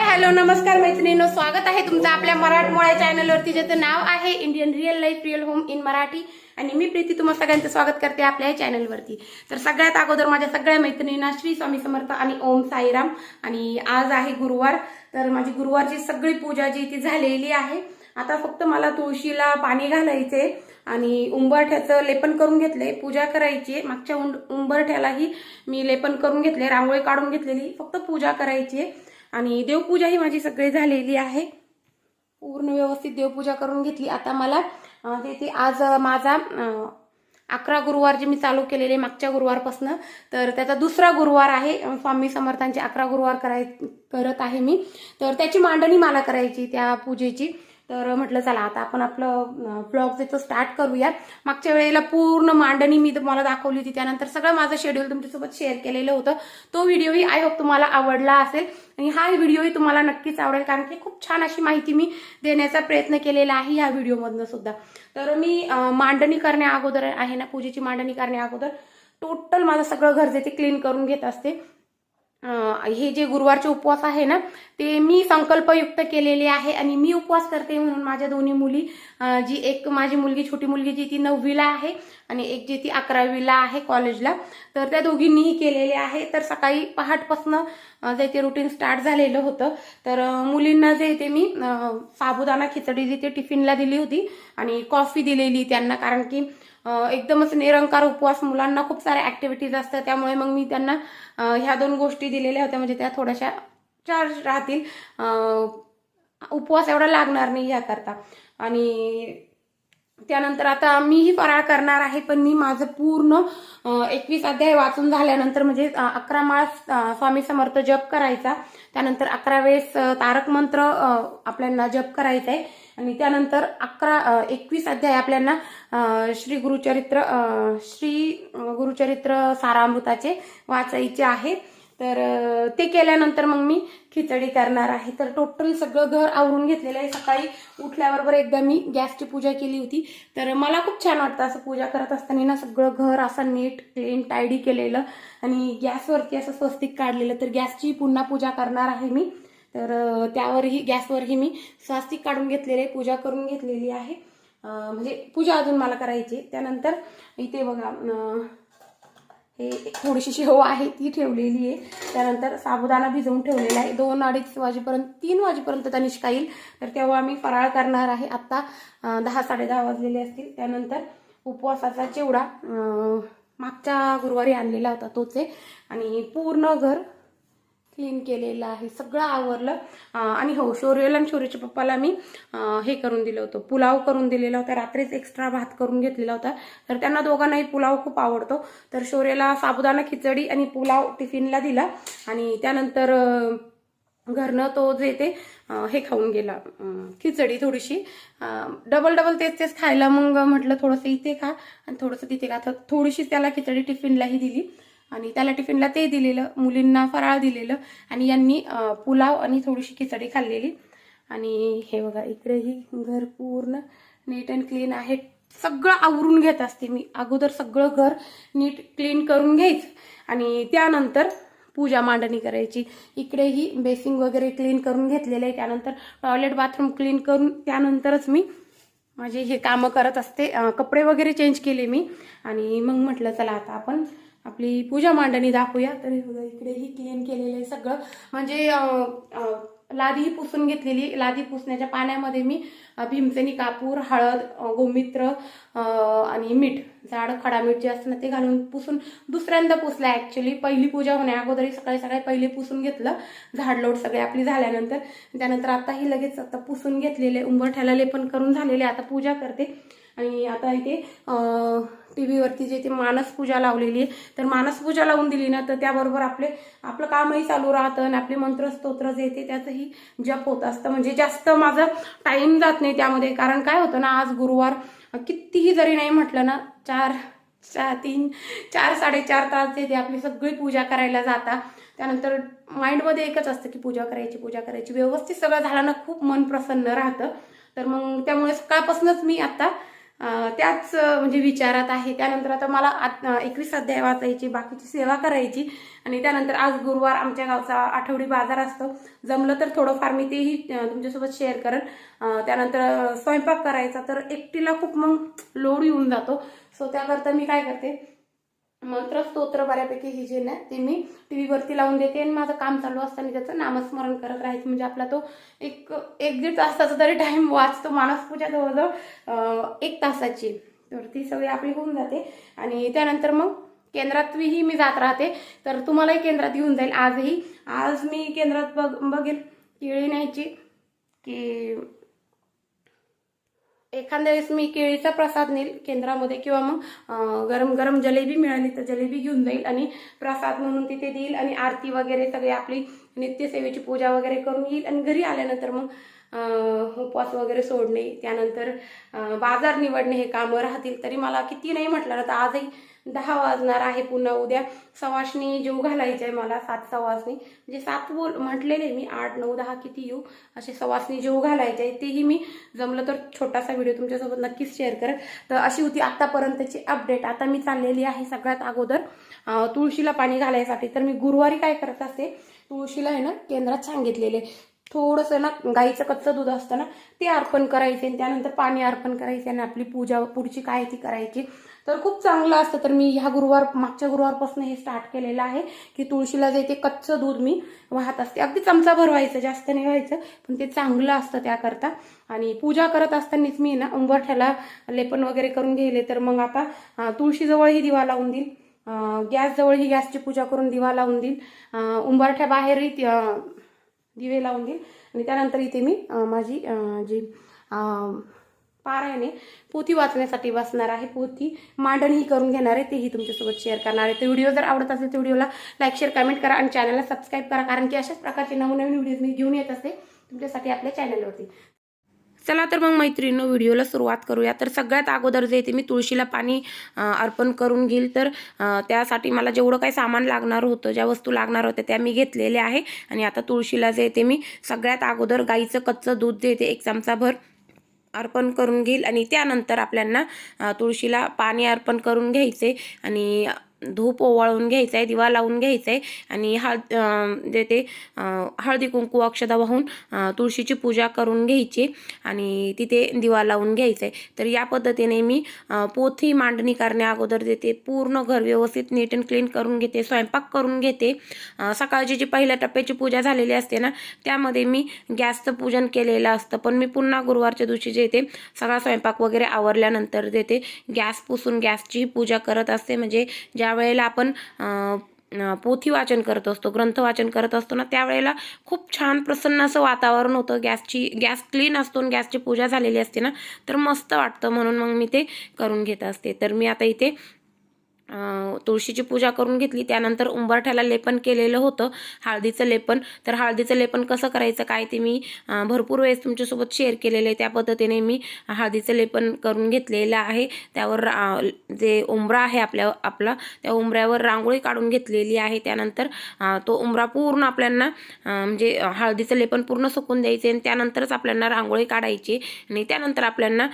Hello नमस्कार मैत्रिणींनो, स्वागत आहे तुमचं आपल्या मराठमोळ्या चॅनलवरती, ज्याचं नाव आहे Indian real life real home in Marathi. आणि मी प्रीती तुम्हा सगळ्यांचं स्वागत करते आपल्या या चॅनलवरती. तर सगळ्यात अगोदर माझ्या सगळ्या मैत्रिणींना श्री स्वामी समर्थ आणि ओम साईराम. आणि आज आहे गुरुवार, तर माझी गुरुवारची सगळी पूजा जी ती झालेली आहे. आता फक्त मला तुळशीला पाणी घालायचे आणि उंबरठ्याचं लेपन करून घेतले, पूजा करायची. मागच्या उंबरठ्यालाही मी लेपन करून घेतले, रांगोळी काढून घेतलेली, फक्त पूजा करायची. आणि देवपूजा ही माझी सगळी झालेली आहे, पूर्ण व्यवस्थित देवपूजा करून घेतली. आता मला ते आज माझा 11 गुरुवार जे मी चालू केलेले मागच्या गुरुवारपासून, तर त्याचा दुसरा गुरुवार आहे. स्वामी समर्थांचे 11 गुरुवार करत आहे मी. तर त्याची मांडणी मला करायची त्या पूजेची. तर म्हटलं चला आता आपण आपलं ब्लॉग त्याचं स्टार्ट करूया. मागच्या वेळेला पूर्ण मांडणी मी तुम्हाला दाखवली होती, त्यानंतर सगळं माझं शेड्यूल तुमच्यासोबत शेअर केलेलं होतं. तो व्हिडिओही आय होप तुम्हाला आवडला असेल आणि हा व्हिडिओही तुम्हाला नक्कीच आवडेल, कारण की खूप छान अशी माहिती मी देण्याचा प्रयत्न केलेला आहे ह्या व्हिडिओमधनं सुद्धा. तर मी मांडणी करण्या अगोदर आहे ना, पूजेची मांडणी करण्या अगोदर टोटल माझं सगळं घर जे ते क्लीन करून घेत असते. हे जे गुरुवारचे उपवास आहे ना, ते मी संकल्पयुक्त केलेले आहे. आणि मी उपवास करते म्हणून माझ्या दोन्ही मुली, जी एक माझी मुलगी छोटी मुलगी जी ती 9वीला आहे आणि एक जी ती 11वीला आहे कॉलेजला, तर त्या दोघींनीही केलेले आहे. तर सकाळी पहाटपासनं जे ते रुटीन स्टार्ट झालेलं होतं. तर मुलींना जे ते मी साबुदाणा खिचडी जी ते टिफिनला दिली होती आणि कॉफी दिलेली त्यांना, कारण की एकदमच निरंकार उपवास, मुलांना खूप साऱ्या ऍक्टिव्हिटीज असतात, त्यामुळे मग मी त्यांना ह्या 2 गोष्टी दिलेल्या होत्या, म्हणजे त्या थोड्याशा चार्ज राहतील, उपवास एवढा लागणार नाही याकरता. आणि त्यानंतर आता मीही फराळ करणार आहे, पण मी माझं पूर्ण 21 अध्याय वाचून झाल्यानंतर, म्हणजे 11 माळ स्वामी समर्थ जप करायचा, त्यानंतर 11 वेळेस तारक मंत्र आपल्याला जप करायचा आहे. आणि त्यानंतर 21 अध्याय आपल्याला श्री गुरुचरित्र सारामृताचे वाचायचे आहे. तर ते केल्यानंतर मग मी खिचडी करणार आहे. तर टोटल सगळं घर आवरून घेतलेलं आहे. सकाळी उठल्याबरोबर एकदा मी गॅसची पूजा केली होती. तर मला खूप छान वाटतं असं पूजा करत असताना ना, सगळं घर असं नीट क्लीन टायडी केलेलं आणि गॅसवरती असं स्वस्तिक काढलेलं. तर गॅसची पुन्हा पूजा करणार आहे मी. तर गॅसवरही मी स्वस्तिक काढून घेतलेले, पूजा करून घेतलेली आहे. म्हणजे पूजा अजून मला करायची. त्यानंतर इथे बघा, हे थोडीशी शेव आहे ती ठेवलेली आहे. त्यानंतर साबुदाणा भिजवून ठेवलेला आहे. 2-2:30 वाजेपर्यंत, 3 वाजेपर्यंत तनिष्का येईल, तर तेव्हा आम्ही फराळ करणार आहे. आत्ता 10-10:30 वाजलेले असतील. त्यानंतर उपवासाचा चिवडा मागच्या गुरुवारी आणलेला होता तोच आहे. आणि पूर्ण घर क्लीन केलेलं आहे, सगळं आवरलं. आणि हो, शौर्यला आणि शौर्यच्या पप्पाला मी हे करून दिलं होतं, पुलाव करून दिलेला होता. रात्रीच एक्स्ट्रा भात करून घेतलेला होता, तर त्यांना दोघांनाही पुलाव खूप आवडतो. तर शौर्यला साबुदाणा खिचडी आणि पुलाव टिफिनला दिला. आणि त्यानंतर घरनं तो जे ते हे खाऊन गेला, खिचडी थोडीशी. डबल तेच खायला मग म्हटलं थोडंसं इथे खा आणि थोडंसं तिथे खा. तर थोडीशी त्याला खिचडी टिफिनलाही दिली आणि त्याला टिफिनला ते दिलेलं, मुलींना फराळ दिलेलं आणि यांनी पुलाव आणि थोडीशी खिचडी खाल्लेली. आणि हे बघा, इकडेही घर पूर्ण नीट अँड क्लीन आहे. सगळं आवरून घेत असते मी अगोदर, सगळं घर नीट क्लीन करून घ्यायचं आणि त्यानंतर पूजा मांडणी करायची. इकडेही बेसिंग वगैरे क्लीन करून घेतलेलं आहे. त्यानंतर टॉयलेट बाथरूम क्लीन करून त्यानंतरच मी माझे हे कामं करत असते. कपडे वगैरे चेंज केले मी आणि मग म्हटलं चला आता आपण आपली पूजा मांडणी दाखवूया. तर इकडेही क्लीन केलेलं आहे सगळं, म्हणजे लादीही पुसून घेतलेली. लादी पुसण्याच्या पाण्यामध्ये मी भीमसेनी कापूर, हळद, गोमित्र आणि मीठ, जाड खडा मीठ जे असतं ना ते घालून पुसून दुसऱ्यांदा पुसला. ऍक्च्युली पहिली पूजा होण्या अगोदर सकाळी पहिले पुसून घेतलं, झाडलोट सगळे आपली झाल्यानंतर. त्यानंतर आताही लगेच आता पुसून घेतलेले, उंबरठ्याला लेपन करून झालेले. आता पूजा करते. आणि आता इथे टीव्हीवरती जे ते मानस पूजा लावलेली आहे, तर मानस पूजा लावून दिली ना, तर त्याबरोबर आपलं कामही चालू राहतं आणि आपले मंत्र स्तोत्र जे ते त्याचंही जप होत असतं. म्हणजे जास्त माझा टाइम जात नाही त्यामध्ये, कारण काय होतं ना, आज गुरुवार कितीही जरी नाही म्हटलं ना, 4-4.5 तास जे ते आपली सगळी पूजा करायला जाता. त्यानंतर माइंडमध्ये एकच असतं की पूजा करायची. व्यवस्थित सगळं झालं ना, खूप मन प्रसन्न राहतं. तर मग त्यामुळे सकाळपासूनच मी आता त्याच म्हणजे विचारात आहे. त्यानंतर आता मला 21 अध्याय वाचायची, बाकीची सेवा करायची आणि त्यानंतर आज गुरुवार आमच्या गावचा आठवडी बाजार असतो. जमलं तर थोडंफार मी तेही तुमच्यासोबत शेअर करेन. त्यानंतर स्वयंपाक करायचा, तर एकटीला खूप मग लोड येऊन जातो. सो त्याकरता मी काय करते, मंत्र स्तोत्र बऱ्यापैकी ही जे ना ते मी टीव्हीवरती लावून देते आणि माझं काम चालू असताना त्याचं नामस्मरण करत राहायचं. म्हणजे आपला तो एक 1-1.5 तासाचा तरी टाइम वाचतो. मानसपूजा जवळजवळ 1 तासाची, तर ती सगळी आपली होऊन जाते. आणि त्यानंतर मग केंद्रातही मी जात राहते, तर तुम्हालाही केंद्रात येऊन जाईल. आज मी केंद्रात बघेल केळी न्यायची की एखाद्या वेळेस मी केळीचा प्रसाद नेईल केंद्रामध्ये, किंवा मग गरम गरम जलेबी मिळाली तर जलेबी घेऊन जाईल आणि प्रसाद म्हणून तिथे देईल आणि आरती वगैरे सगळी आपली नित्यसेवेची पूजा वगैरे करून येईल. आणि घरी आल्यानंतर मग उपवास वगैरे सोडणे, त्यानंतर बाजार निवडणे हे कामं राहतील. तरी मला किती नाही म्हटलं ना तर आजही 10 वाजणार आहे. पुन्हा उद्या सवासणी जेव घालायचं आहे मला, 7 सवासणी, म्हणजे 7 म्हटलेले मी, 8, 9, 10 किती येऊ असे सवासणी जेव घालायचे आहे. तेही मी जमलं तर छोटासा व्हिडिओ तुमच्यासोबत नक्कीच शेअर करेन. तर अशी होती आतापर्यंतची अपडेट. आता मी चाललेली आहे सगळ्यात अगोदर तुळशीला पाणी घालायसाठी. तर मी गुरुवारी काय करत असते, तुळशीला आहे ना केंद्रात सांगितलेले थोडंसं ना गाईचं कच्चं दूध असतं ना ते अर्पण करायचे आणि त्यानंतर पाणी अर्पण करायचे आणि आपली पूजा पुढची काय ती करायची. तर खूप चांगलं असतं. तर मी ह्या मागच्या गुरुवारपासून हे स्टार्ट केलेलं आहे की तुळशीला जे ते कच्चं दूध मी वाहत असते. अगदी चमचा भरवायचं, जास्त नाही व्हायचं, पण ते चांगलं असतं त्याकरता. आणि पूजा करत असतानाच मी ना उंबरठ्याला लेपन वगैरे करून घेले. तर मग आता तुळशीजवळही दिवा लावून देईल, गॅसजवळही गॅसची पूजा करून दिवा लावून देईल, उंबरठ्या बाहेरही दिवे लावून देईल. आणि त्यानंतर इथे मी माझी जी पारायणे पोथी वाचण्यासाठी बसणार आहे. पोथी मांडणीही करून घेणार आहे, तेही तुमच्यासोबत शेअर करणार आहे. तर व्हिडिओ जर आवडत असेल तर व्हिडिओला लाईक, शेअर, कमेंट करा आणि चॅनलला सबस्क्राईब करा, कारण की अशाच प्रकारचे नवनवीन व्हिडिओज मी घेऊन येत असते तुमच्यासाठी आपल्या चॅनलवरती. चला तर मग मैत्रिणींनो व्हिडिओला सुरुवात करूया. तर सगळ्यात अगोदर जे ते मी तुळशीला पाणी अर्पण करून घेईल. तर त्यासाठी मला जेवढं काही सामान लागणार होतं, ज्या वस्तू लागणार होत्या त्या मी घेतलेल्या आहे. आणि आता तुळशीला जे ते मी सगळ्यात अगोदर गाईचं कच्चं दूध जे ते 1 चमचाभर अर्पण करून घेईल. आणि त्यानंतर आपल्याला तुळशीला पाणी अर्पण करून घ्यायचे आणि धूप ओवाळून घ्यायचा आहे, दिवा लावून घ्यायचा आहे आणि हळदी कुंकू अक्षदा वाहून तुळशीची पूजा करून घ्यायची आणि तिथे दिवा लावून घ्यायचा आहे. तर या पद्धतीने मी पोथी मांडणी करण्या अगोदर देते पूर्ण घर व्यवस्थित नीट अँड क्लीन करून घेते, स्वयंपाक करून घेते. सकाळची जी पहिल्या टप्प्याची पूजा झालेली असते ना त्यामध्ये मी गॅसचं पूजन केलेलं असतं, पण मी पुन्हा गुरुवारच्या दिवशी जे ते सगळा स्वयंपाक वगैरे आवरल्यानंतर देते गॅस पुसून गॅसची पूजा करत असते. म्हणजे ज्या वेळेला आपण पोथी वाचन करत असतो, ग्रंथ वाचन करत असतो ना त्यावेळेला खूप छान प्रसन्न असं वातावरण होतं. गॅस क्लीन असतो आणि गॅसची पूजा झालेली असते ना तर मस्त वाटतं, म्हणून मग मी ते करून घेत असते. तर मी आता इथे तुळशीची पूजा करून घेतली. त्यानंतर उंबरठ्याला लेपन केलेलं होतं, हळदीचं लेपन. तर हळदीचं लेपन कसं करायचं काय ते मी भरपूर वेळेस तुमच्यासोबत शेअर केलेलं आहे. त्या पद्धतीने मी हळदीचं लेपन करून घेतलेलं आहे. त्यावर जे उंबरा आहे आपला त्या उंबऱ्यावर रांगोळी काढून घेतलेली आहे. त्यानंतर तो उंबरा पूर्ण आपल्याला म्हणजे हळदीचं लेपन पूर्ण सुकून द्यायचे आणि त्यानंतरच आपल्याला रांगोळी काढायची. आणि त्यानंतर आपल्याला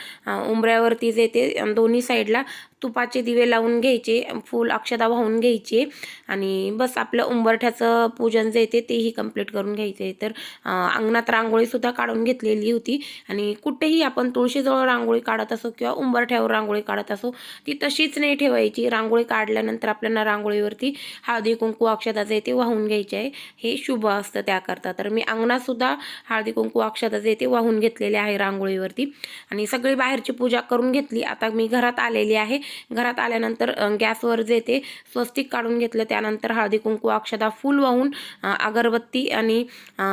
उंबऱ्यावरती जे ते दोन्ही साईडला तुपाचे दिवे लावून घ्यायचे, फूल अक्षदा वाहून घ्यायचे आणि बस आपलं उंबरठ्याचं पूजन जे येते तेही कंप्लीट करून घ्यायचे. तर अंगणात रांगोळीसुद्धा काढून घेतलेली होती. आणि कुठेही आपण तुळशीजवळ रांगोळी काढत असो किंवा उंबरठ्यावर रांगोळी काढत असो ती तशीच नाही ठेवायची. रांगोळी काढल्यानंतर आपल्याला रांगोळीवरती हळदी कुंकू अक्षदा जे ते वाहून घ्यायचे आहे, हे शुभ असतं त्याकरता. तर मी अंगणातसुद्धा हळदी कुंकू अक्षदा जे ते वाहून घेतलेले आहे रांगोळीवरती आणि सगळी बाहेरची पूजा करून घेतली. आता मी घरात आलेली आहे. घरात आल्यानंतर गॅसवर जे ते स्वस्तिक काढून घेतलं. त्यानंतर हळदी कुंकू अक्षदा फूल वाहून अगरबत्ती आणि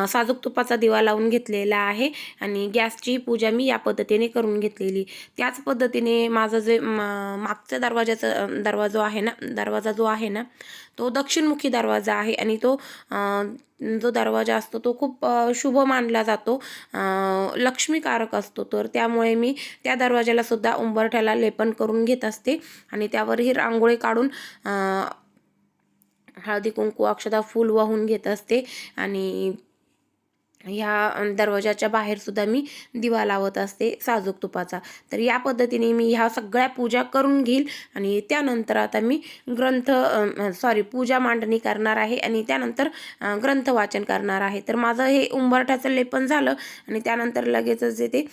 साजूक तुपाचा दिवा लावून घेतलेला आहे आणि गॅसची पूजा मी या पद्धतीने करून घेतलेली. त्याच पद्धतीने माझं जे मागचा दरवाजा जो आहे ना तो दक्षिणमुखी दरवाजा आहे आणि तो जो दरवाजा असतो तो खूप शुभ मानला जातो, लक्ष्मीकारक असतो. तर त्यामुळे मी त्या दरवाजाला सुद्धा उंबरठ्याला लेपन करून घेत असते आणि त्यावरही रांगोळी काढून हळदी कुंकू अक्षदा फूल वाहून घेत असते. आणि ह्या दरवाजाच्या बाहेर सुद्धा मी दिवा लावत असते साजूक तुपाचा. तर या पद्धतीने मी ह्या सगळ्या पूजा करून घेईल आणि त्यानंतर आता मी पूजा मांडणी करणार आहे आणि त्यानंतर ग्रंथ वाचन करणार आहे. तर माझं हे उंबरठ्याचं लेपन झालं आणि त्यानंतर लगेचच जे ते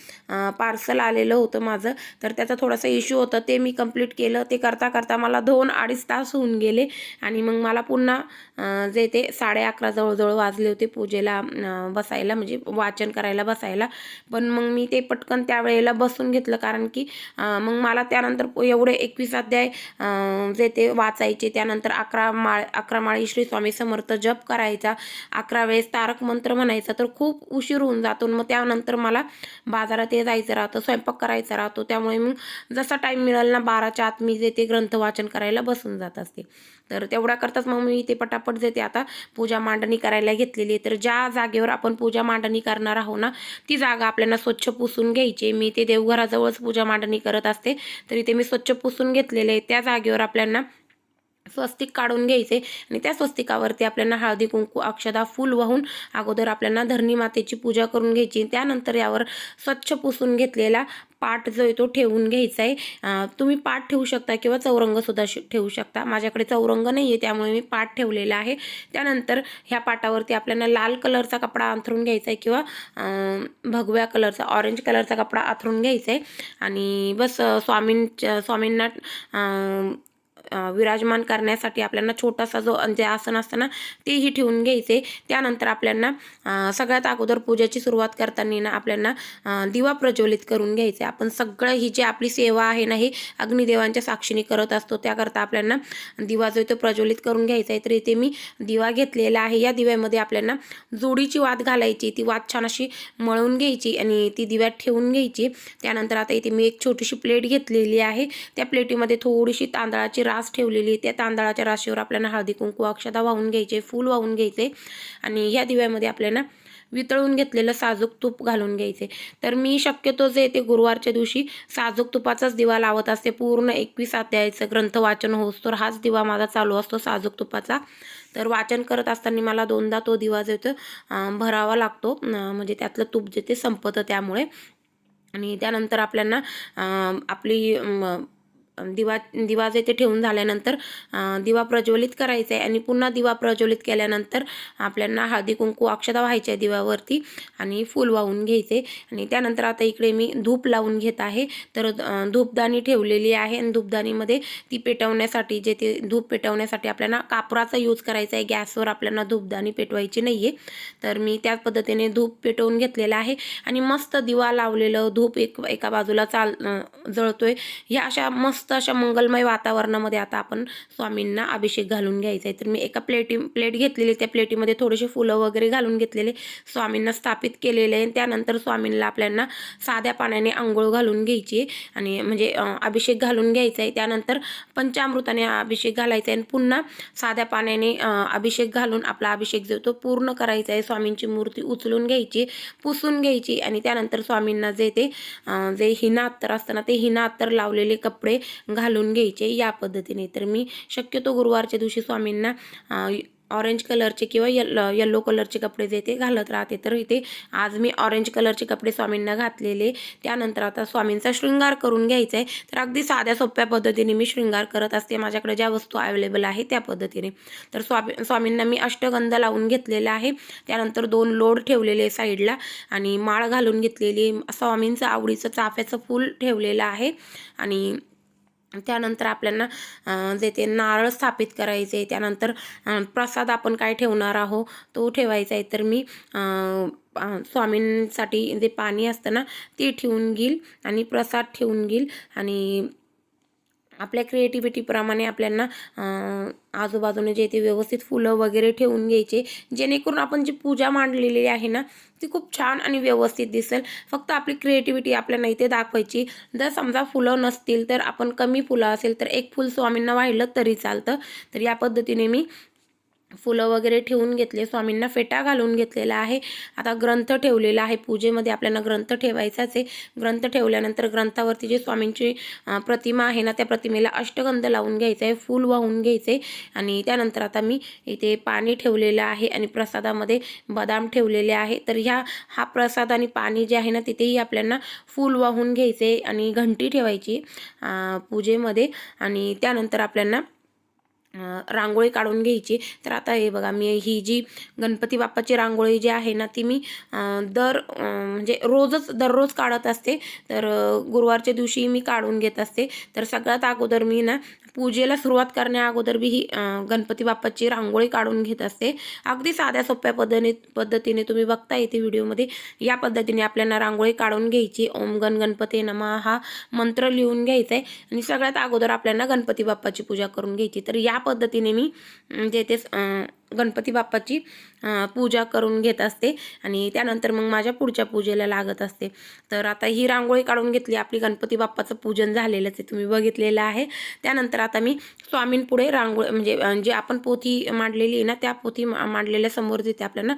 पार्सल आलेलं होतं माझं, तर त्याचा थोडासा इश्यू होता, ते मी कंप्लीट केलं. ते करता करता मला 2-2.5 तास होऊन गेले आणि मग मला पुन्हा जे ते 11:30 जवळजवळ वाजले होते पूजेला बसायला, म्हणजे वाचन करायला बसायला. पण मग मी ते पटकन त्यावेळेला बसून घेतलं, कारण की मग मला त्यानंतर एवढे 21 अध्याय जे ते वाचायचे, त्यानंतर 11 माळी श्री स्वामी समर्थ जप करायचा, 11 वेळेस तारक मंत्र म्हणायचा, तर खूप उशीर होऊन जातो. मग त्यानंतर मला बाजारात जायचं राहतं, स्वयंपाक करायचा राहतो. त्यामुळे मग जसा टाईम मिळेल ना 12च्या आत मी जे ते ग्रंथ वाचन करायला बसून जात असते. तर तेवढ्या करताच मग मी ते पटापट जे ते आता पूजा मांडणी करायला घेतलेली. तर ज्या जागेवर आपण पूजा मांडणी करणार आहोत ना, ती जागा आपल्याला स्वच्छ पुसून घ्यायची. मी ते देवघराजवळच पूजा मांडणी करत असते, तर इथे मी स्वच्छ पुसून घेतलेले आहे. त्या जागेवर आपल्याला स्वस्तिक काढून घ्यायचे आणि त्या स्वस्तिकावरती आपल्याला हळदी कुंकू अक्षदा फूल वाहून अगोदर आपल्याला धरणी मातेची पूजा करून घ्यायची. त्यानंतर यावर स्वच्छ पुसून घेतलेला पाट जो आहे तो ठेवून घ्यायचा आहे. तुम्ही पाट ठेवू शकता किंवा चौरंग सुद्धा ठेवू शकता. माझ्याकडे चौरंग नाही आहे, त्यामुळे मी पाट ठेवलेला आहे. त्यानंतर ह्या पाटावरती आपल्याला लाल कलरचा कपडा अंथरून घ्यायचा आहे किंवा भगव्या कलरचा, ऑरेंज कलरचा कपडा अंथरून घ्यायचा आहे आणि बस स्वामींना विराजमान करण्यासाठी आपल्याला छोटासा जो जे आसन असतं ना तेही ठेवून घ्यायचे. त्यानंतर आपल्याला सगळ्यात अगोदर पूजेची सुरुवात करताना ना आपल्याला दिवा प्रज्वलित करून घ्यायचे. आपण सगळं ही जी आपली सेवा आहे ना ही अग्निदेवांच्या साक्षीने करत असतो, त्याकरता आपल्याला दिवा जो तो प्रज्वलित करून घ्यायचा आहे. तर इथे मी दिवा घेतलेला आहे. या दिव्यामध्ये आपल्याला जोडीची वात घालायची, ती वात छान अशी मळून घ्यायची आणि ती दिव्यात ठेवून घ्यायची. त्यानंतर आता इथे मी एक छोटीशी प्लेट घेतलेली आहे. त्या प्लेटीमध्ये थोडीशी तांदळाची रास ठेवलेली. त्या तांदळाच्या राशीवर आपल्याला हळदी कुंकू अक्षदा वाहून घ्यायचे, फूल वाहून घ्यायचे आणि ह्या दिव्यामध्ये आपल्याला वितळून घेतलेलं साजूक तूप घालून घ्यायचे. तर मी शक्यतो जे ते गुरुवारच्या दिवशी साजूक तुपाचाच दिवा लावत असते. पूर्ण 21 अध्यायाचं ग्रंथ वाचन होस तर हाच दिवा माझा चालू असतो साजूक तुपाचा. तर वाचन करत असताना मला 2दा तो दिवा जो तो भरावा लागतो, म्हणजे त्यातलं तूप जे ते संपतं त्यामुळे. आणि त्यानंतर आपल्याला आपली दिवा जे ते ठेवून झाल्यानंतर दिवा प्रज्वलित करायचा आहे आणि पुन्हा दिवा प्रज्वलित केल्यानंतर आपल्याला हळदी कुंकू अक्षदा व्हायच्या आहे दिव्यावरती आणि फूल वाहून घ्यायचे. आणि त्यानंतर आता इकडे मी धूप लावून घेत आहे. तर धूपदाणी ठेवलेली आहे आणि धूपदाणीमध्ये ती पेटवण्यासाठी जे ते धूप पेटवण्यासाठी आपल्याला कापराचा यूज करायचा आहे. गॅसवर आपल्याला धूपदाणी पेटवायची नाही आहे. तर मी त्याच पद्धतीने धूप पेटवून घेतलेला आहे आणि मस्त दिवा लावलेलं धूप एका बाजूला जळतोय. ह्या अशा मस्त अशा मंगलमय वातावरणामध्ये आता आपण स्वामींना अभिषेक घालून घ्यायचा आहे. तर मी एका प्लेट घेतलेली, त्या प्लेटीमध्ये थोडेसे फुलं वगैरे घालून घेतलेले, स्वामींना स्थापित केलेले आहे. त्यानंतर स्वामींना आपल्याला साध्या पाण्याने आंघोळ घालून घ्यायची आणि म्हणजे अभिषेक घालून घ्यायचा आहे. त्यानंतर पंचामृताने अभिषेक घालायचा आहे आणि पुन्हा साध्या पाण्याने अभिषेक घालून आपला अभिषेक जो तो पूर्ण करायचा आहे. स्वामींची मूर्ती उचलून घ्यायची, पुसून घ्यायची आणि त्यानंतर स्वामींना जे हिना अत्तर असतं ना ते हिना अत्तर लावलेले कपडे घालून घ्यायचे या पद्धतीने. तर मी शक्यतो गुरुवारच्या दिवशी स्वामींना ऑरेंज कलरचे किंवा येल्लो कलरचे कपडे जे ते घालत राहते. तर इथे आज मी ऑरेंज कलरचे कपडे स्वामींना घातलेले. त्यानंतर आता स्वामींचा शृंगार करून घ्यायचा आहे. तर अगदी साध्या सोप्या पद्धतीने मी शृंगार करत असते, माझ्याकडे ज्या वस्तू अवेलेबल आहे त्या पद्धतीने. तर स्वामींना मी अष्टगंध लावून घेतलेला आहे. त्यानंतर 2 लोड ठेवलेले साईडला आणि माळ घालून घेतलेली, स्वामींचं आवडीचं चाफ्याचं फूल ठेवलेलं आहे. आणि त्यानंतर आपल्याला जे ते नारळ स्थापित करायचे. त्यानंतर प्रसाद आपण काय ठेवणार आहोत तो ठेवायचा आहे. तर मी स्वामींसाठी जे पाणी असतं ना ते ठेवून घेईल आणि प्रसाद ठेवून घेईल आणि आपल्या क्रिएटिव्हिटीप्रमाणे आपल्याला आजूबाजूने जे ते व्यवस्थित फुलं वगैरे ठेवून घ्यायचे, जेणेकरून आपण जी पूजा मांडलेली आहे ना ती खूप छान आणि व्यवस्थित दिसेल. फक्त आपली क्रिएटिव्हिटी आपल्याला इथे दाखवायची. जर समजा फुलं नसतील तर आपण कमी फुलं असेल तर 1 फूल स्वामींना वाहिलं तरी चालतं. तर या पद्धतीने मी फुलं वगैरे ठेवून घेतले, स्वामींना फेटा घालून घेतलेला आहे. आता ग्रंथ ठेवलेला आहे. पूजेमध्ये आपल्याला ग्रंथ ठेवायचाच आहे. ग्रंथ ठेवल्यानंतर ग्रंथावरती जे स्वामींची प्रतिमा आहे ना, त्या प्रतिमेला अष्टगंध लावून घ्यायचा आहे, फूल वाहून घ्यायचे. आणि त्यानंतर आता मी इथे पाणी ठेवलेलं आहे आणि प्रसादामध्ये बदाम ठेवलेले आहे. तर हा प्रसाद आणि पाणी जे आहे ना, तिथेही आपल्याला फूल वाहून घ्यायचे आणि घंटी ठेवायची पूजेमध्ये. आणि त्यानंतर आपल्याला रांगोळी काढून घ्यायची. तर आता हे बघा, मी ही जी गणपती बाप्पाची रांगोळी जी आहे ना, ती मी म्हणजे दररोज काढत असते. तर गुरुवारच्या दिवशी मी काढून घेत असते. तर सगळ्यात अगोदर मी ना पूजेला सुरुवात करण्या अगोदर मी ही गणपती बाप्पाची रांगोळी काढून घेत असते. अगदी साध्या सोप्या पद्धतीने तुम्ही बघता येते व्हिडिओमध्ये. या पद्धतीने आपल्याला रांगोळी काढून घ्यायची. ओम गण गणपती नमः हा मंत्र लिहून घ्यायचा आहे आणि सगळ्यात अगोदर आपल्याला गणपती बाप्पाची पूजा करून घ्यायची. तर या पद्धतीने मी म्हणजे ते गणपती बाप्पाची पूजा करून घेत असते आणि त्यानंतर मग माझ्या पुढच्या पूजेला लागत असते. तर आता ही रांगोळी काढून घेतली, आपली गणपती बाप्पाचं पूजन झालेलंच आहे, तुम्ही बघितलेलं आहे. त्यानंतर आता मी स्वामींपुढे रांगोळी म्हणजे जे आपण पोथी मांडलेली आहे ना, त्या पोथी मांडलेल्या समोर तिथे आपल्याला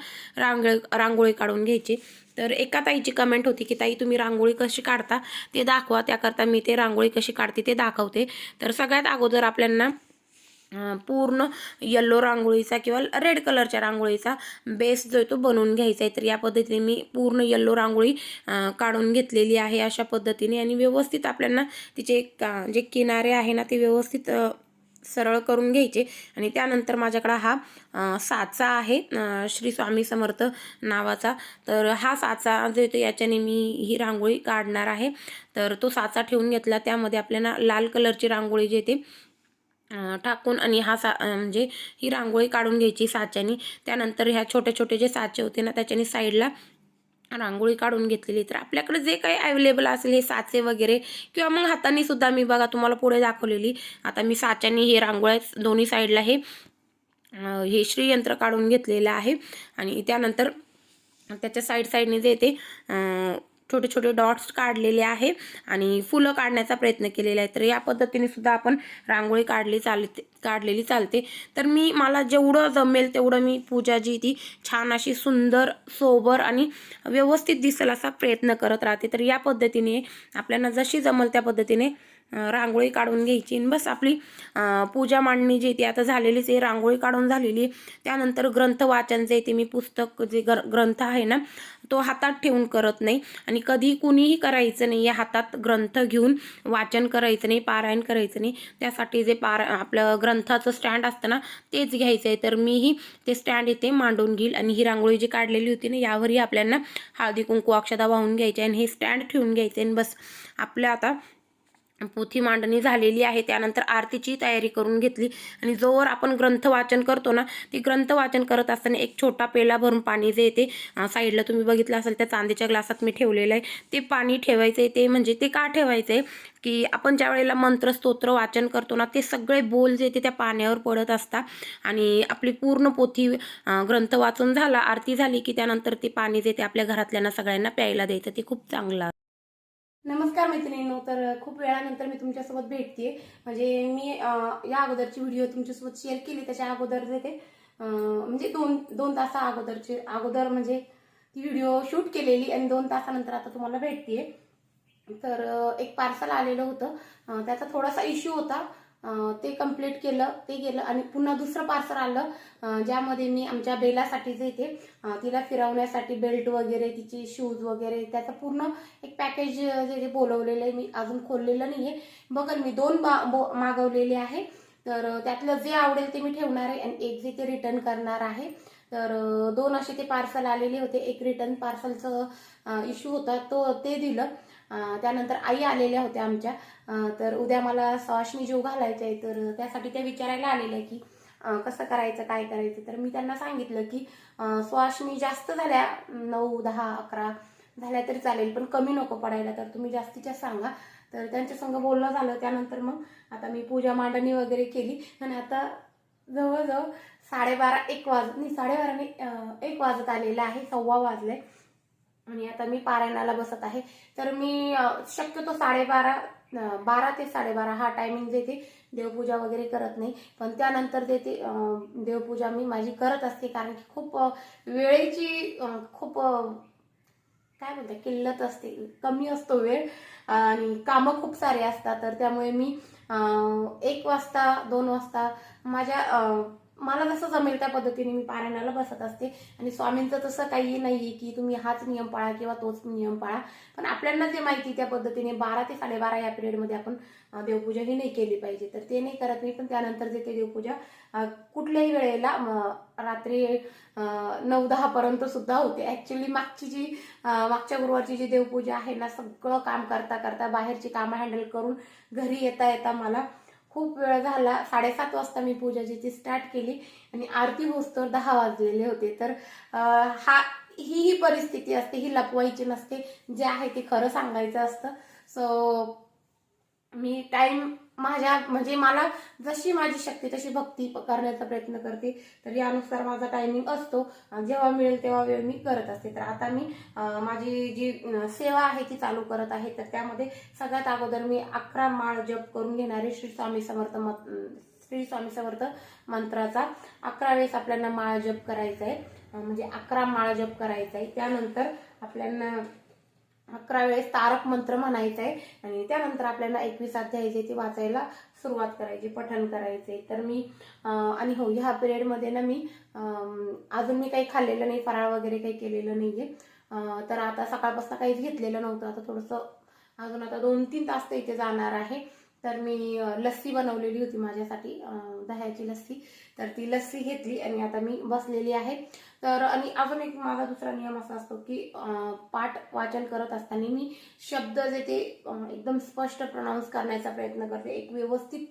रांगोळी काढून घ्यायची. तर एका ताईची कमेंट होती की ताई तुम्ही रांगोळी कशी काढता ते दाखवा. त्याकरता मी ते रांगोळी कशी काढते ते दाखवते. तर सगळ्यात अगोदर आपल्याला पूर्ण येल्लो रांगोळीचा किंवा रेड कलरच्या रांगोळीचा बेस जो आहे तो बनवून घ्यायचा आहे. तर या पद्धतीने मी पूर्ण येल्लो रांगोळी काढून घेतलेली आहे अशा पद्धतीने. आणि व्यवस्थित आपल्याला तिचे जे किनारे आहे ना ते व्यवस्थित सरळ करून घ्यायचे. आणि त्यानंतर माझ्याकडे हा साचा आहे श्री स्वामी समर्थ नावाचा. तर हा साचा जो येतो याच्याने मी ही रांगोळी काढणार आहे. तर तो साचा ठेवून घेतला, त्यामध्ये आपल्याला लाल कलरची रांगोळी जी येते टाकून आणि म्हणजे ही रांगोळी काढून घ्यायची साच्याने. त्यानंतर ह्या छोटे छोटे जे साचे होते ना त्याच्याने साईडला रांगोळी काढून घेतलेली. तर आपल्याकडे जे काही अवेलेबल असेल हे साचे वगैरे किंवा मग हाताने सुद्धा मी बघा तुम्हाला पुढे दाखवलेली. आता मी साच्याने हे रांगोळ्या दोन्ही साईडला हे श्रीयंत्र काढून घेतलेलं आहे. आणि त्यानंतर त्याच्या साईडने जे ते छोटे छोटे डॉट्स काढलेले आहे आणि फुलं काढण्याचा प्रयत्न केलेला आहे. तर या पद्धतीने सुद्धा आपण रांगोळी काढलेली चालते. तर मला जेवढं जमेल तेवढं मी पूजा जी ती छान अशी सुंदर सोबर आणि व्यवस्थित दिसेल असा प्रयत्न करत राहते. तर या पद्धतीने आपल्याला जशी जमल त्या पद्धतीने रांगोळी काढून घ्यायची. बस आपली पूजा मांडणी जी ती आता झालेलीच आहे, रांगोळी काढून झालेली. त्यानंतर ग्रंथ वाचन जे ते मी पुस्तक जे ग्रंथ आहे ना तो हातात ठेवून करत नाही आणि कधी कुणीही करायचं नाही. या हातात ग्रंथ घेऊन वाचन करायचं नाही, पारायण करायचं नाही. त्यासाठी जे आपलं ग्रंथाचं स्टँड असतं ना तेच घ्यायचं आहे. तर मीही ते स्टँड इथे मांडून घेईल आणि ही रांगोळी जी काढलेली होती ना यावरही आपल्याला हळदी कुंकू अक्षता वाहून घ्यायचे आणि हे स्टँड ठेवून घ्यायचे. आणि बस आपल्या आता पोथी मांडणी झालेली आहे. त्यानंतर आरतीची तयारी करून घेतली आणि जोवर आपण ग्रंथ वाचन करतो ना ते ग्रंथ वाचन करत असताना एक छोटा पेला भरून पाणी जे येते साईडला तुम्ही बघितलं असेल त्या चांदीच्या ग्लासात मी ठेवलेलं आहे. ते पाणी ठेवायचं आहे. ते म्हणजे ते का ठेवायचं आहे की आपण ज्या वेळेला मंत्र स्तोत्र वाचन करतो ना ते सगळे बोल जे ते त्या पाण्यावर पडत असतात आणि आपली पूर्ण पोथी ग्रंथ वाचून झाला, आरती झाली की त्यानंतर ते पाणी जे ते आपल्या घरातल्यांना सगळ्यांना प्यायला द्यायचं. ते खूप चांगलं. नमस्कार मैत्रिणींनो. तर खूप वेळानंतर मी तुमच्यासोबत भेटते. म्हणजे मी या अगोदरची व्हिडिओ तुमच्यासोबत शेअर केली त्याच्या अगोदर जे ते म्हणजे दोन तासा अगोदर म्हणजे ती व्हिडिओ शूट केलेली आणि 2 तासानंतर आता तुम्हाला भेटते. तर एक पार्सल आलेलं होतं, त्याचा थोडासा इश्यू होता, ते कंप्लीट केलं, ते गेलं आणि पुन्हा दुसरं पार्सल आलं ज्यामध्ये मी आमच्या बेलासाठी जे ते तिला फिरवण्यासाठी बेल्ट वगैरे तिचे शूज वगैरे त्याचं पूर्ण एक पॅकेज जे बोलवलेलं आहे. मी अजून खोललेलं नाहीये. बघा मी 2 मागवलेले आहे. तर त्यातलं जे आवडेल ते मी ठेवणार आहे आणि एक जे ते रिटर्न करणार आहे. तर 2 असे ते पार्सल आलेले होते. एक रिटर्न पार्सलचं इश्यू होता ते दिलं. त्यानंतर आई आलेल्या होत्या आमच्या. तर उद्या मला सवाष्णी जेव घालायचं आहे. तर त्यासाठी त्या विचारायला आलेल्या की कसं करायचं काय करायचं. तर मी त्यांना सांगितलं की सवाष्णी जास्त झाल्या 9, 10, 11 झाल्या तरी चालेल पण कमी नको पडायला. तर तुम्ही जास्तीच्या सांगा. तर त्यांच्या संग बोलणं झालं. त्यानंतर मग आता मी पूजा मांडणी वगैरे केली आणि आता जवळजवळ 1 वाजत आलेला आहे, 1:15 वाजले आणि आता मी पारायणाला बसत आहे. तर मी शक्यतो 12:30 12 ते 12:30 हा टायमिंग जे ते देवपूजा वगैरे करत नाही, पण त्यानंतर जे ते देवपूजा मी माझी करत असते, कारण की खूप वेळेची खूप काय म्हणते किल्लत असते, कमी असतो वेळ आणि कामं खूप सारे असतात. तर त्यामुळे मी 1 वाजता 2 वाजता मला जसं जमेल त्या पद्धतीने मी पारायणाला बसत असते. आणि स्वामींचं तसं काही नाहीये की तुम्ही हाच नियम पाळा किंवा तोच नियम पाळा, पण आपल्याला जे माहिती त्या पद्धतीने 12 ते 12:30 या पिरियडमध्ये आपण देवपूजा ही नाही केली पाहिजे. तर ते नाही करत मी, पण त्यानंतर जे ते देवपूजा कुठल्याही वेळेला रात्री 9-10 पर्यंत सुद्धा होते. ऍक्च्युली मागच्या गुरुवारची जी देवपूजा आहे ना, सगळं काम करता करता बाहेरची कामं हँडल करून घरी येता येता मला खूप वेळ झाला. 7:30 वाजता मी पूजा जी स्टार्ट केली आणि आरती होस्तोवर 10 वाजलेले होते. तर ही परिस्थिती असते, ही लपवायची नसते, जे आहे ते खरं सांगायचं असतं. सो मी टाइम म्हणजे मला जशी माझी शक्ती तशी भक्ती करण्याचा प्रयत्न करते. तर यानुसार माझा टायमिंग असतो, जेव्हा मिळेल तेव्हा वेळ मी करत असते. तर आता मी माझी जी सेवा आहे ती चालू करत आहे. तर त्यामध्ये सगळ्यात अगोदर मी 11 माळ जप करून घेणारे श्री स्वामी समर्थ मंत्राचा 11 वेळेस आपल्याला माळ जप करायचा आहे, म्हणजे 11 माळ जप करायचा आहे. त्यानंतर आपल्याला 11 वेळेस तारक मंत्र म्हणायचा आहे आणि त्यानंतर आपल्याला 21 अध्याय जे ते वाचायला सुरुवात करायची, पठण करायचे. तर मी आणि हो, ह्या पिरियडमध्ये ना मी अजून मी काही खाल्लेलं नाही, फराळ वगैरे काही केलेलं नाहीये. तर आता सकाळपासून काहीच घेतलेलं नव्हतं. आता थोडंसं अजून आता 2-3 तास तर इथे जाणार आहे. तर मी लस्सी बनवलेली होती माझ्यासाठी, दह्याची लस्सी. तर ती लस्सी घेतली आणि आता मी बसलेली आहे. तर आणि अजून एक माझा दुसरा नियम असा असतो की पाठ वाचन करत असताना मी शब्द जे ते एकदम स्पष्ट प्रोनाऊन्स करण्याचा प्रयत्न करते, एक व्यवस्थित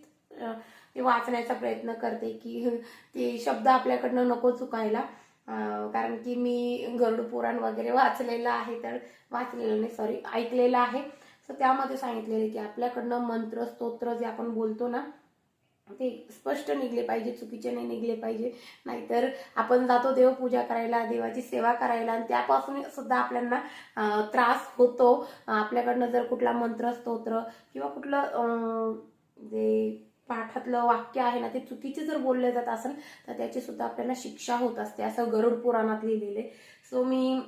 ते वाचण्याचा प्रयत्न करते की ते शब्द आपल्याकडनं नको चुकायला. कारण की मी गरुड पुराण वगैरे वाचलेलं आहे, तर वाचलेलं नाही सॉरी ऐकलेलं आहे. तर त्यामध्ये सांगितलेलं की आपल्याकडनं मंत्र स्तोत्र जे आपण बोलतो ना, ते स्पष्ट निघले पाहिजे, चुकीचे नाही निघले पाहिजे. नाहीतर आपण जातो देवपूजा करायला, देवाची सेवा करायला आणि त्यापासून सुद्धा आपल्याला त्रास होतो. आपल्याकडनं जर कुठला मंत्र स्तोत्र किंवा कुठलं जे पाठातलं वाक्य आहे ना ते चुकीचे जर बोलले जात असेल तर त्याची सुद्धा आपल्याला शिक्षा होत असते, असं गरुड पुराणात लिहिलेले. सो मी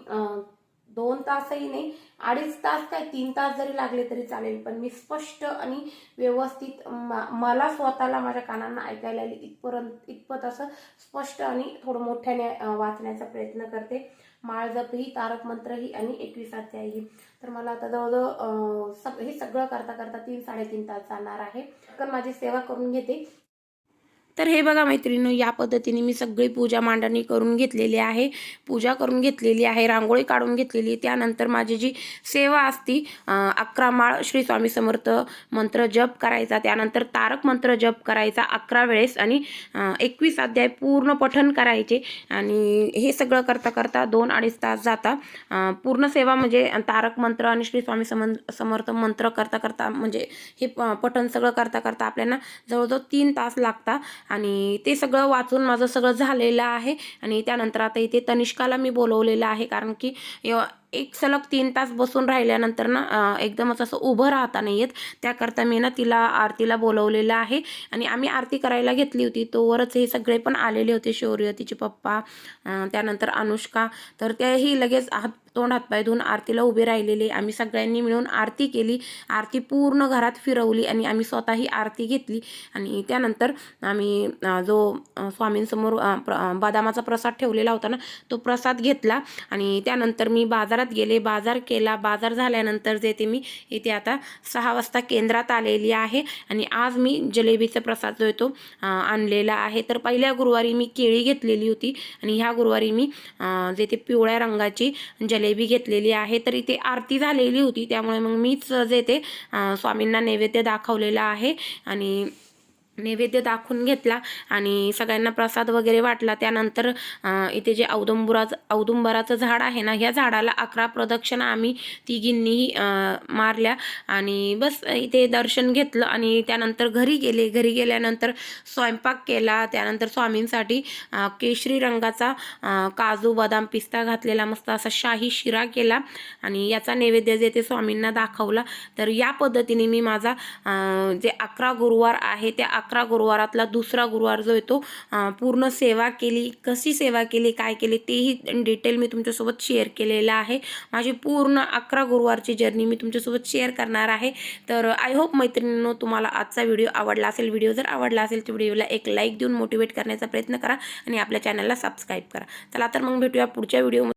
2 तासही नाही, 2.5 तास काय 3 तास जरी लागले तरी चालेल, पण मी स्पष्ट आणि व्यवस्थित मला स्वतःला माझ्या कानांना ऐकायला इतपत असं स्पष्ट आणि थोडं मोठ्याने वाचण्याचा प्रयत्न करते. माळ जपही, तारक मंत्रही आणि 21 अध्यायही. तर मला आता जवळजवळ हे सगळं करता करता 3-3.5 तास जाणार आहे. तर माझी सेवा करून घेते. तर हे बघा मैत्रिणी, या पद्धतीने मी सगळी पूजा मांडणी करून घेतलेली आहे, पूजा करून घेतलेली आहे, रांगोळी काढून घेतलेली. त्यानंतर माझी जी सेवा असती 11 माळ श्री स्वामी समर्थ मंत्र जप करायचा, त्यानंतर तारक मंत्र जप करायचा 11 वेळेस आणि 21 अध्याय पूर्ण पठण करायचे. आणि हे सगळं करता करता 2-2.5 तास जाता. पूर्ण सेवा म्हणजे तारक मंत्र आणि श्री स्वामी समर्थ मंत्र करता करता म्हणजे हे पठण सगळं करता करता आपल्याला जवळजवळ 3 तास लागतात. आणि ते सगळं वाचून माझं सगळं झालेलं आहे. आणि त्यानंतर आता इथे तनिष्काला मी बोलवलेलं आहे, कारण की एक सलग 3 तास बसून राहिल्यानंतर ना एकदमच असं उभं राहता नाही येत. त्याकरता मी ना तिला आरतीला बोलवलेलं आहे आणि आम्ही आरती करायला घेतली होती. तोवरच हे सगळे पण आलेले होते, शौर्य, तिचे पप्पा, त्यानंतर अनुष्का. तर तेही लगेच तोंड हातपाय धुवून आरतीला उभे राहिलेले. आम्ही सगळ्यांनी मिळून आरती केली, आरती पूर्ण घरात फिरवली आणि आम्ही स्वतःही आरती घेतली. आणि त्यानंतर आम्ही जो स्वामींसमोर बदामाचा प्रसाद ठेवलेला होता ना, तो प्रसाद घेतला. आणि त्यानंतर मी बाजारात गेले, बाजार केला. बाजार झाल्यानंतर जे ते मी इथे आता 6 वाजता केंद्रात आलेली आहे. आणि आज मी जलेबीचा प्रसाद जो आहे तो आणलेला आहे. तर पहिल्या गुरुवारी मी केळी घेतलेली होती आणि ह्या गुरुवारी मी जे ते पिवळ्या रंगाची जलेबी घेतलेली आहे. तर इथे आरती झालेली होती, त्यामुळे मग मीच जे ते स्वामींना नैवेद्य दाखवलेला आहे. आणि नैवेद्य दाखवून घेतला आणि सगळ्यांना प्रसाद वगैरे वाटला. त्यानंतर इथे जे औदुंबराचं झाड आहे ना, ह्या झाडाला 11 प्रदक्षिणा आम्ही तिघींनीही मारल्या आणि बस इथे दर्शन घेतलं आणि त्यानंतर घरी गेले. घरी गेल्यानंतर स्वयंपाक केला. त्यानंतर स्वामींसाठी केशरी रंगाचा काजू बदाम पिस्ता घातलेला मस्त असा शाही शिरा केला आणि याचा नैवेद्य जे ते स्वामींना दाखवला. तर या पद्धतीने मी माझा जे 11 गुरुवार आहे त्या 11 गुरुवारातला दुसरा गुरुवार जो आहे तो पूर्ण सेवा केली. कशी सेवा केली, काय केली तेही डिटेल मी तुमच्यासोबत शेअर केलेलं आहे. माझी पूर्ण 11 गुरुवारची जर्नी मी तुमच्यासोबत शेअर करणार आहे. तर आय होप मैत्रिणींनो तुम्हाला आजचा व्हिडिओ आवडला असेल. व्हिडिओ जर आवडला असेल तर व्हिडिओला एक लाईक देऊन मोटिवेट करण्याचा प्रयत्न करा आणि आपल्या चॅनलला सबस्क्राईब करा. चला तर मग भेटूया पुढच्या व्हिडिओ.